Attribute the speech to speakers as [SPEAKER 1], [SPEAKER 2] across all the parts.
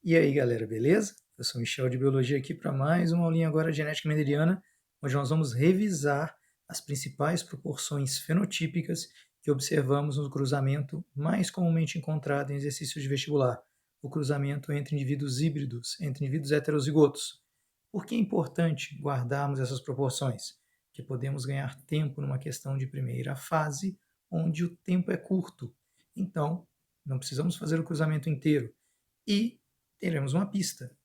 [SPEAKER 1] E aí, galera, beleza? Eu sou o Michel de Biologia aqui para mais uma aulinha agora de genética mendeliana, onde nós vamos revisar as principais proporções fenotípicas que observamos no cruzamento mais comumente encontrado em exercícios de vestibular, o cruzamento entre indivíduos híbridos, entre indivíduos heterozigotos. Por que é importante guardarmos essas proporções? Que podemos ganhar tempo numa questão de primeira fase, onde o tempo é curto. Então, não precisamos fazer o cruzamento inteiro. E teremos uma pista.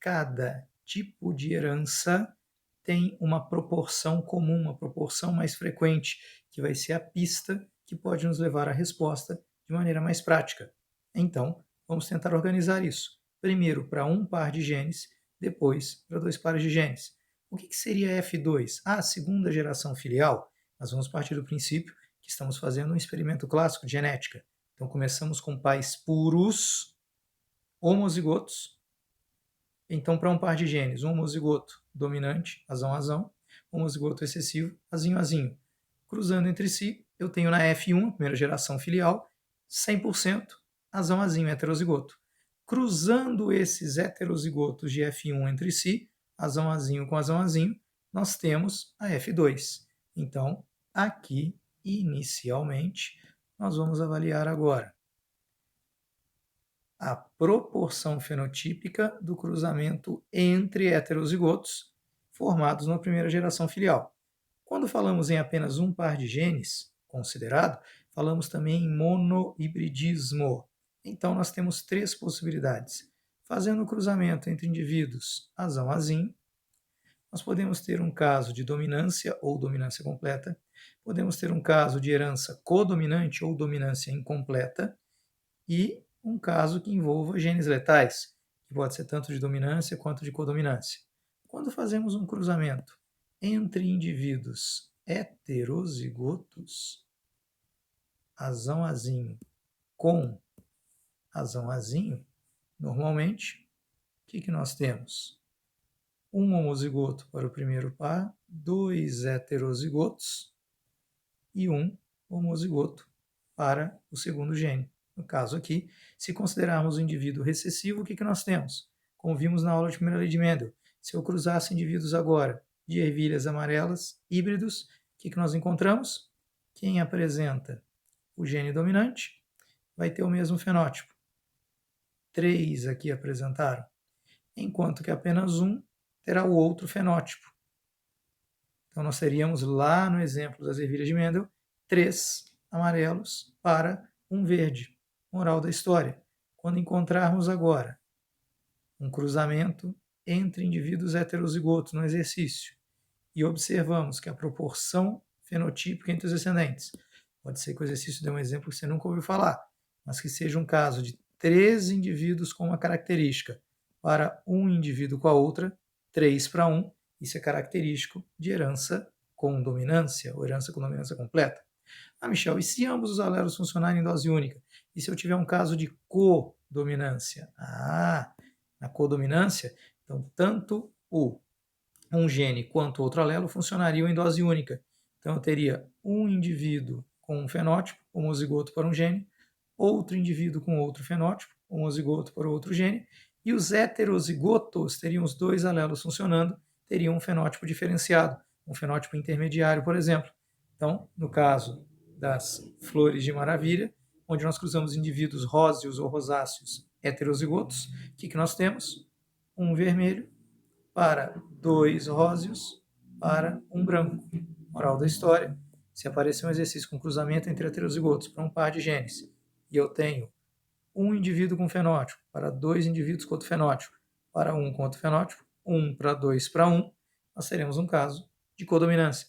[SPEAKER 1] Cada tipo de herança tem uma proporção comum, uma proporção mais frequente, que vai ser a pista que pode nos levar à resposta de maneira mais prática. Então, vamos tentar organizar isso. Primeiro para um par de genes, depois para dois pares de genes. O que seria F2? A segunda geração filial? Nós vamos partir do princípio que estamos fazendo um experimento clássico de genética. Então, começamos com pais puros, homozigotos. Então, para um par de genes, um homozigoto dominante, azão-azão, homozigoto excessivo, azinho-azinho. Cruzando entre si, eu tenho na F1, primeira geração filial, 100% azão-azinho, heterozigoto. Cruzando esses heterozigotos de F1 entre si, azão-azinho com azão-azinho, nós temos a F2. Então, aqui, inicialmente, nós vamos avaliar agora a proporção fenotípica do cruzamento entre heterozigotos formados na primeira geração filial. Quando falamos em apenas um par de genes considerado, falamos também em monohibridismo. Então, nós temos três possibilidades. Fazendo o cruzamento entre indivíduos azão-azinho, nós podemos ter um caso de dominância ou dominância completa, podemos ter um caso de herança codominante ou dominância incompleta, e um caso que envolva genes letais, que pode ser tanto de dominância quanto de codominância. Quando fazemos um cruzamento entre indivíduos heterozigotos, azão-azinho com azão-azinho, normalmente, o que nós temos? Um homozigoto para o primeiro par, dois heterozigotos e um homozigoto para o segundo gene. No caso aqui, se considerarmos o indivíduo recessivo, o que nós temos? Como vimos na aula de primeira lei de Mendel, se eu cruzasse indivíduos agora de ervilhas amarelas híbridos, o que nós encontramos? Quem apresenta o gene dominante vai ter o mesmo fenótipo. 3 aqui apresentaram, enquanto que apenas um terá o outro fenótipo. Então, nós teríamos lá no exemplo das ervilhas de Mendel, 3 amarelos para um verde. Moral da história: quando encontrarmos agora um cruzamento entre indivíduos heterozigotos no exercício e observamos que a proporção fenotípica entre os descendentes, pode ser que o exercício dê um exemplo que você nunca ouviu falar, mas que seja um caso de 3 indivíduos com uma característica para um indivíduo com a outra, 3 para 1, isso é característico de herança com dominância, ou herança com dominância completa. Ah, Michel, e se ambos os alelos funcionarem em dose única? E se eu tiver um caso de codominância? Ah, na codominância, então tanto um gene quanto outro alelo funcionariam em dose única. Então eu teria um indivíduo com um fenótipo, homozigoto para um gene, outro indivíduo com outro fenótipo, homozigoto para outro gene, e os heterozigotos teriam os dois alelos funcionando, teriam um fenótipo diferenciado, um fenótipo intermediário, por exemplo. Então, no caso das flores de maravilha, onde nós cruzamos indivíduos róseos ou rosáceos heterozigotos, o que nós temos? Um vermelho para 2 róseos para um branco. Moral da história: se aparecer um exercício com cruzamento entre heterozigotos para um par de genes e eu tenho um indivíduo com fenótipo para 2 indivíduos com outro fenótipo, para um com outro fenótipo, 1 para 2 para 1, nós teremos um caso de codominância.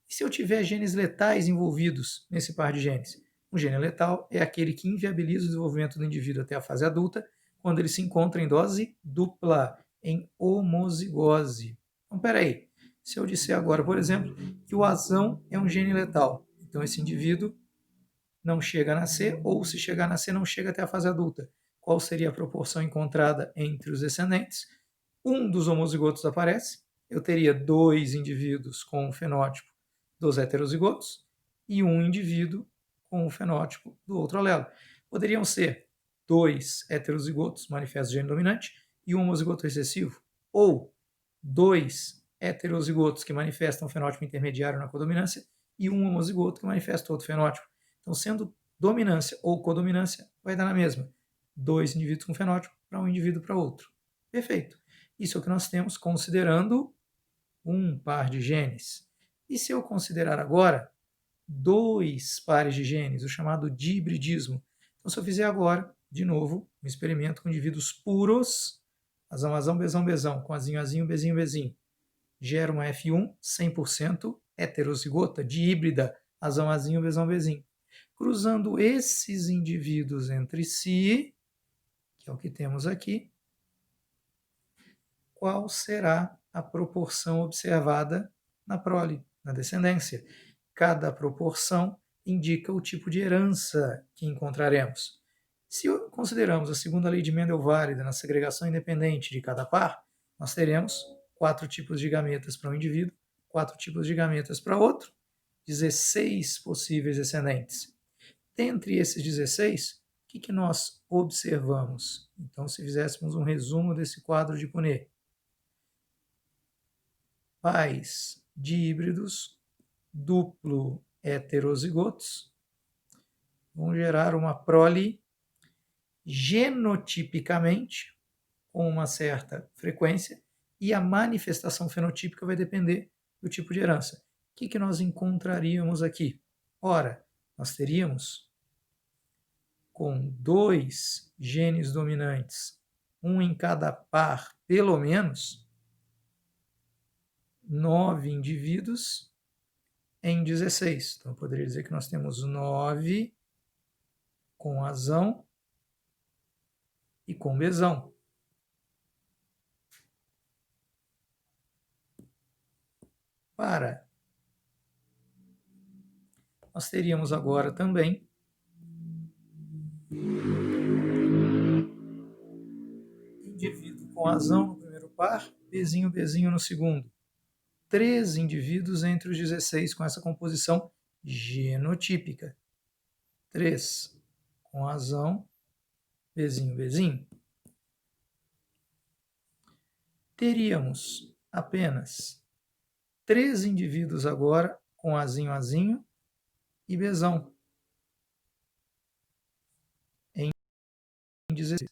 [SPEAKER 1] E se eu tiver genes letais envolvidos nesse par de genes? Um gene letal é aquele que inviabiliza o desenvolvimento do indivíduo até a fase adulta, quando ele se encontra em dose dupla, em homozigose. Então, peraí, se eu disser agora, por exemplo, que o azão é um gene letal, então esse indivíduo não chega a nascer, ou se chegar a nascer, não chega até a fase adulta. Qual seria a proporção encontrada entre os descendentes? Um dos homozigotos aparece, eu teria 2 indivíduos com o fenótipo dos heterozigotos e um indivíduo com o fenótipo do outro alelo. Poderiam ser 2 heterozigotos manifestam gene dominante e um homozigoto recessivo, ou 2 heterozigotos que manifestam um fenótipo intermediário na codominância e um homozigoto que manifesta outro fenótipo. Então, sendo dominância ou codominância, vai dar na mesma. 2 indivíduos com fenótipo para um indivíduo para outro. Perfeito. Isso é o que nós temos considerando um par de genes. E se eu considerar agora 2 pares de genes, o chamado dihibridismo? Então, se eu fizer agora, de novo, um experimento com indivíduos puros, azão, azão, bezão, bezão, com azinho, azinho, bezinho, bezinho, gera uma F1 100% heterozigota, dihíbrida, azão, azinho, bezão, bezinho. Cruzando esses indivíduos entre si, que é o que temos aqui, qual será a proporção observada na prole, na descendência? Cada proporção indica o tipo de herança que encontraremos. Se consideramos a segunda lei de Mendel válida na segregação independente de cada par, nós teremos 4 tipos de gametas para um indivíduo, 4 tipos de gametas para outro, 16 possíveis descendentes. Dentre esses 16, o que nós observamos? Então, se fizéssemos um resumo desse quadro de Punnett, pais dihíbridos duplo heterozigotos vão gerar uma prole genotipicamente com uma certa frequência e a manifestação fenotípica vai depender do tipo de herança. O que nós encontraríamos aqui? Ora, nós teríamos com 2 genes dominantes, um em cada par, pelo menos 9 indivíduos em 16. Então, eu poderia dizer que nós temos 9 com azão e com bezão. Nós teríamos agora também indivíduo com azão no primeiro par, bezinho, bezinho no segundo. 3 indivíduos entre os 16 com essa composição genotípica. 3 com azão, bezinho, bezinho. Teríamos apenas 3 indivíduos agora com azinho, azinho e bezão em 16.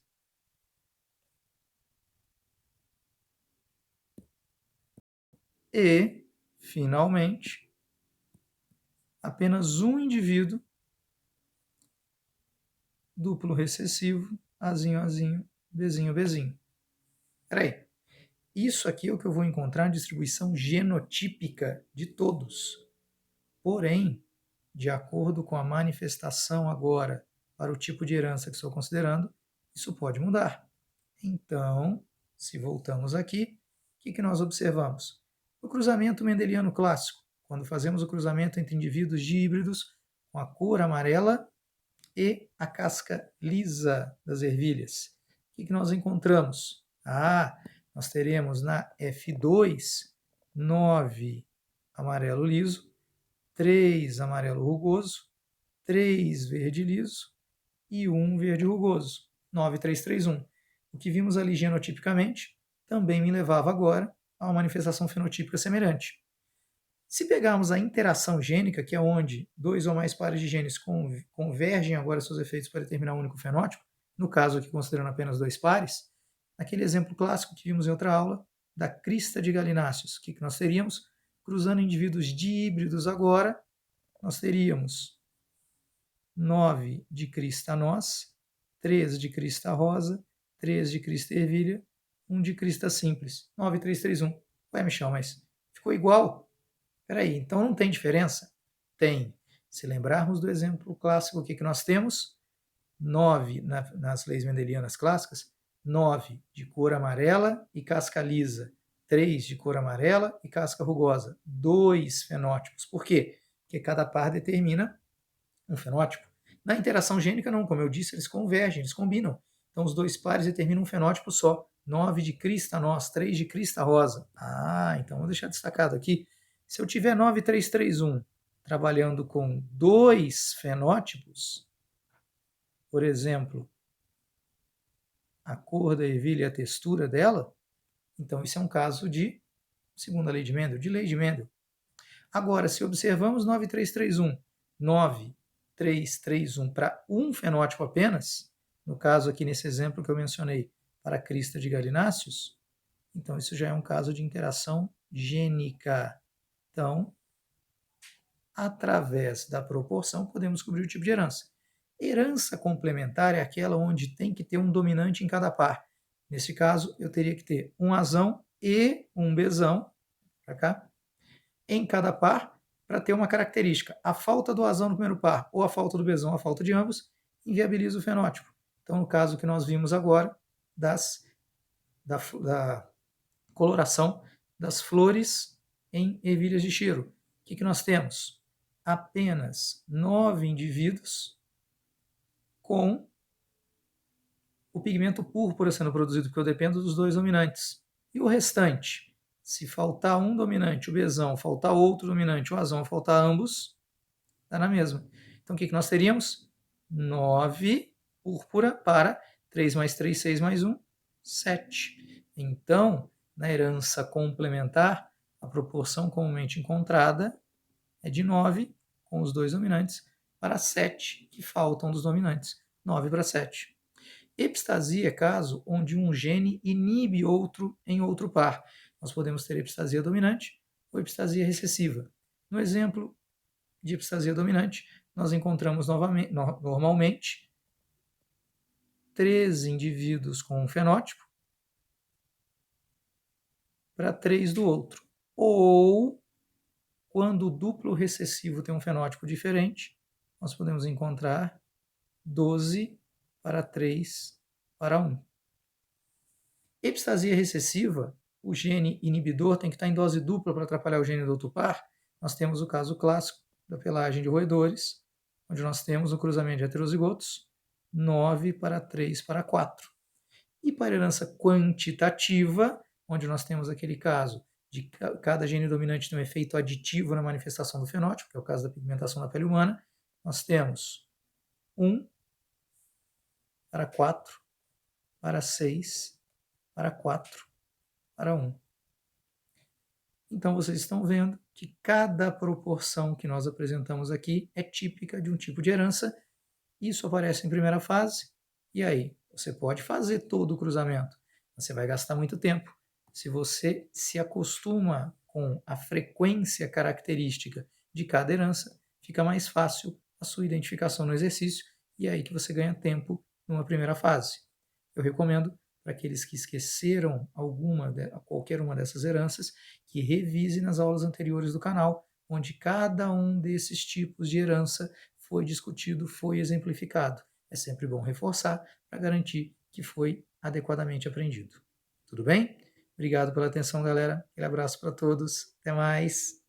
[SPEAKER 1] E, finalmente, apenas um indivíduo duplo recessivo, azinho, azinho, bezinho, bezinho. Peraí, isso aqui é o que eu vou encontrar na distribuição genotípica de todos. Porém, de acordo com a manifestação agora para o tipo de herança que estou considerando, isso pode mudar. Então, se voltamos aqui, o que nós observamos? O cruzamento mendeliano clássico, quando fazemos o cruzamento entre indivíduos dihíbridos com a cor amarela e a casca lisa das ervilhas. O que nós encontramos? Nós teremos na F2 9 amarelo liso, 3 amarelo rugoso, 3 verde liso e 1 verde rugoso. 9, 3, 3, 1. O que vimos ali genotipicamente também me levava agora a uma manifestação fenotípica semelhante. Se pegarmos a interação gênica, que é onde 2 ou mais pares de genes convergem agora seus efeitos para determinar um único fenótipo, no caso aqui considerando apenas 2 pares, naquele exemplo clássico que vimos em outra aula, da crista de galináceos, o que nós teríamos? Cruzando indivíduos dihíbridos agora, nós teríamos 9 de crista noz, 3 de crista rosa, 3 de crista ervilha, 1 de crista simples. 9, 3, 3, 1. Ué, Michel, mas ficou igual? Peraí, então não tem diferença? Tem. Se lembrarmos do exemplo clássico, o que nós temos? 9 nas leis mendelianas clássicas, 9 de cor amarela e casca lisa, 3 de cor amarela e casca rugosa. 2 fenótipos. Por quê? Porque cada par determina um fenótipo. Na interação gênica, não. Como eu disse, eles convergem, eles combinam. Então, os 2 pares determinam um fenótipo só. 9 de crista noz, 3 de crista rosa. Então vou deixar destacado aqui. Se eu tiver 9, 3, 3, 1 trabalhando com 2 fenótipos, por exemplo, a cor da ervilha e a textura dela, então isso é um caso de segunda lei de Mendel, de lei de Mendel. Agora, se observamos 9331 para um fenótipo apenas, no caso aqui nesse exemplo que eu mencionei, para a crista de galináceos, então isso já é um caso de interação gênica. Então, através da proporção, podemos descobrir o tipo de herança. Herança complementar é aquela onde tem que ter um dominante em cada par. Nesse caso, eu teria que ter um Azão e um Bzão, para cá, em cada par, para ter uma característica. A falta do Azão no primeiro par ou a falta do Bzão, a falta de ambos, inviabiliza o fenótipo. Então, no caso que nós vimos agora, da coloração das flores em ervilhas de cheiro. O que nós temos? Apenas 9 indivíduos com o pigmento púrpura sendo produzido, porque eu dependo dos dois dominantes. E o restante? Se faltar um dominante, o Bzão, faltar outro dominante, o Azão, faltar ambos, dá na mesma. Então o que nós teríamos? 9 púrpura para 3 mais 3, 6 mais 1, 7. Então, na herança complementar, a proporção comumente encontrada é de 9 com os dois dominantes para 7 que faltam dos dominantes. 9 para 7. Epistasia é caso onde um gene inibe outro em outro par. Nós podemos ter epistasia dominante ou epistasia recessiva. No exemplo de epistasia dominante, nós encontramos normalmente 3 indivíduos com um fenótipo para 3 do outro. Ou, quando o duplo recessivo tem um fenótipo diferente, nós podemos encontrar 12 para 3 para 1. Epistasia recessiva, o gene inibidor tem que estar em dose dupla para atrapalhar o gene do outro par. Nós temos o caso clássico da pelagem de roedores, onde nós temos o cruzamento de heterozigotos, 9 para 3 para 4. E para herança quantitativa, onde nós temos aquele caso de cada gene dominante tem um efeito aditivo na manifestação do fenótipo, que é o caso da pigmentação da pele humana, nós temos 1 para 4 para 6 para 4 para 1. Então vocês estão vendo que cada proporção que nós apresentamos aqui é típica de um tipo de herança. Isso aparece em primeira fase, e aí você pode fazer todo o cruzamento, você vai gastar muito tempo. Se você se acostuma com a frequência característica de cada herança, fica mais fácil a sua identificação no exercício, e é aí que você ganha tempo numa primeira fase. Eu recomendo para aqueles que esqueceram qualquer uma dessas heranças, que revise nas aulas anteriores do canal, onde cada um desses tipos de herança foi discutido, foi exemplificado. É sempre bom reforçar para garantir que foi adequadamente aprendido. Tudo bem? Obrigado pela atenção, galera. Aquele abraço para todos. Até mais.